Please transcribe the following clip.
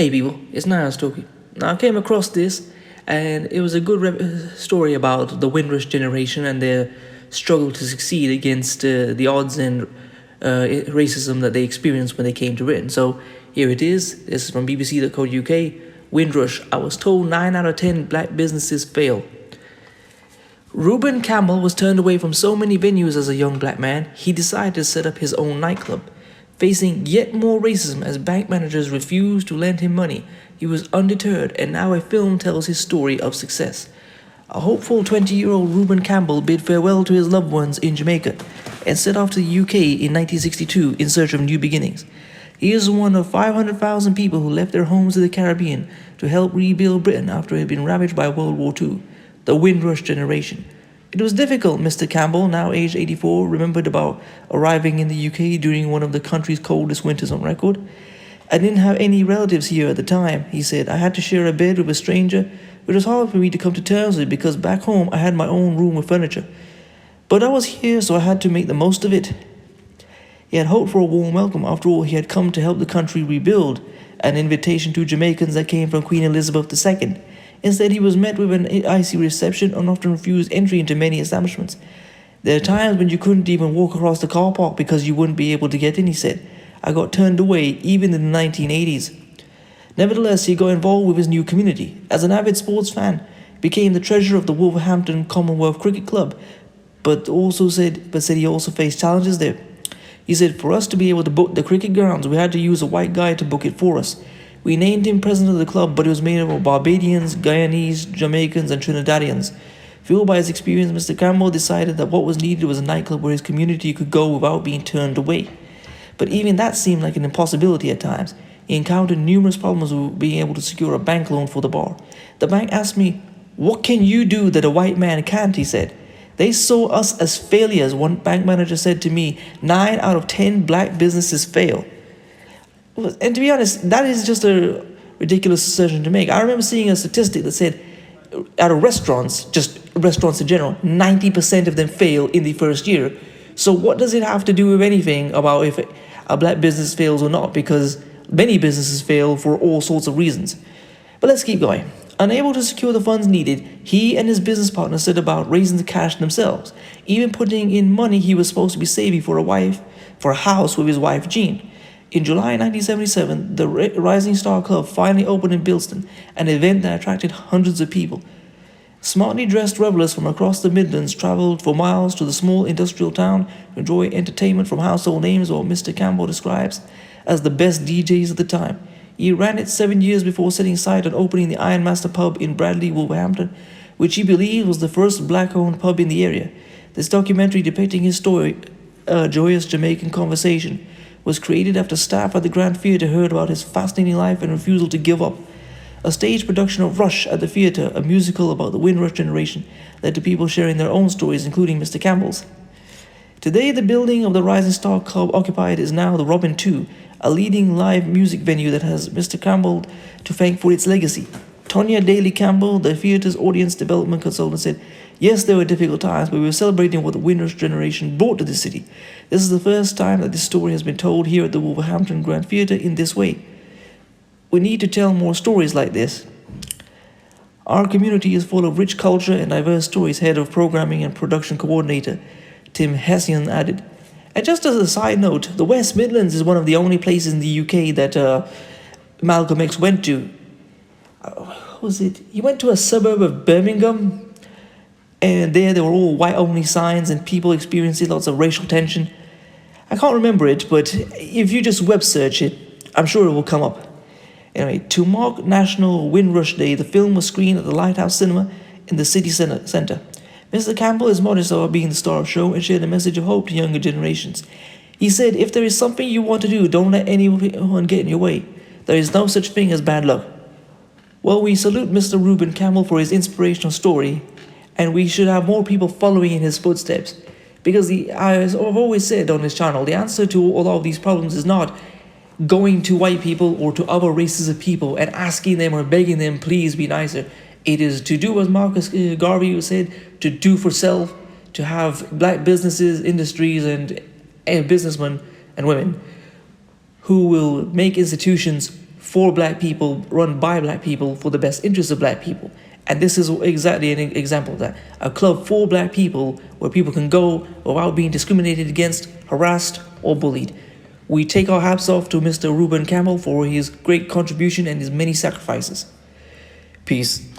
Hey people, it's Niles Toki. Now I came across this, and it was a good story about the Windrush generation and their struggle to succeed against the odds and racism that they experienced when they came to Britain. So here it is. This is from BBC.co.uk. Windrush. I was told 9 out of 10 black businesses fail. Reuben Campbell was turned away from so many venues as a young black man, he decided to set up his own nightclub. Facing yet more racism as bank managers refused to lend him money, he was undeterred, and now a film tells his story of success. A hopeful 20-year-old Reuben Campbell bid farewell to his loved ones in Jamaica and set off to the UK in 1962 in search of new beginnings. He is one of 500,000 people who left their homes in the Caribbean to help rebuild Britain after it had been ravaged by World War II, the Windrush generation. It was difficult, Mr. Campbell, now aged 84, remembered about arriving in the UK during one of the country's coldest winters on record. I didn't have any relatives here at the time, he said. I had to share a bed with a stranger, which was hard for me to come to terms with because back home I had my own room with furniture. But I was here, so I had to make the most of it. He had hoped for a warm welcome. After all, he had come to help the country rebuild, an invitation to Jamaicans that came from Queen Elizabeth II. Instead, he was met with an icy reception and often refused entry into many establishments. There are times when you couldn't even walk across the car park because you wouldn't be able to get in, he said. I got turned away even in the 1980s. Nevertheless, he got involved with his new community. As an avid sports fan, became the treasurer of the Wolverhampton Commonwealth Cricket Club, but said he also faced challenges there. He said, for us to be able to book the cricket grounds, we had to use a white guy to book it for us. We named him president of the club, but it was made up of Barbadians, Guyanese, Jamaicans, and Trinidadians. Fueled by his experience, Mr. Campbell decided that what was needed was a nightclub where his community could go without being turned away. But even that seemed like an impossibility at times. He encountered numerous problems with being able to secure a bank loan for the bar. The bank asked me, "What can you do that a white man can't?" he said. They saw us as failures. One bank manager said to me, 9 out of 10 black businesses fail. And to be honest, that is just a ridiculous assertion to make. I remember seeing a statistic that said out of restaurants, just restaurants in general, 90% of them fail in the first year. So what does it have to do with anything about if a black business fails or not? Because many businesses fail for all sorts of reasons. But let's keep going. Unable to secure the funds needed, he and his business partner set about raising the cash themselves, even putting in money he was supposed to be saving for a house with his wife Jean. In July 1977, the Rising Star Club finally opened in Bilston, an event that attracted hundreds of people. Smartly dressed revelers from across the Midlands travelled for miles to the small industrial town to enjoy entertainment from household names, or Mr. Campbell describes as the best DJs of the time. He ran it 7 years before setting sight on opening the Ironmaster pub in Bradley, Wolverhampton, which he believed was the first black-owned pub in the area. This documentary depicting his story, A Joyous Jamaican Conversation, was created after staff at the Grand Theatre heard about his fascinating life and refusal to give up. A stage production of Rush at the theatre, a musical about the Windrush generation, led to people sharing their own stories, including Mr. Campbell's. Today, the building of the Rising Star Club occupied is now the Robin 2, a leading live music venue that has Mr. Campbell to thank for its legacy. Tonya Daly Campbell, the theatre's audience development consultant, said, "Yes, there were difficult times, but we were celebrating what the Windrush generation brought to the city. This is the first time that this story has been told here at the Wolverhampton Grand Theatre in this way. We need to tell more stories like this. Our community is full of rich culture and diverse stories," head of programming and production coordinator Tim Hessian added. And just as a side note, the West Midlands is one of the only places in the UK that Malcolm X went to. He went to a suburb of Birmingham, and there were all white-only signs and people experiencing lots of racial tension. I can't remember it, but if you just web search it, I'm sure it will come up. Anyway, to mark National Windrush Day, the film was screened at the Lighthouse Cinema in the city centre. Mr. Campbell is modest about being the star of the show and shared a message of hope to younger generations. He said, "If there is something you want to do, don't let anyone get in your way. There is no such thing as bad luck." Well, we salute Mr. Reuben Campbell for his inspirational story, and we should have more people following in his footsteps. Because as I've always said on this channel, the answer to all of these problems is not going to white people or to other races of people and asking them or begging them, please be nicer. It is to do what Marcus Garvey said, to do for self, to have black businesses, industries, and businessmen and women who will make institutions for black people, run by black people, for the best interests of black people. And this is exactly an example of that. A club for black people where people can go without being discriminated against, harassed, or bullied. We take our hats off to Mr. Reuben Campbell for his great contribution and his many sacrifices. Peace.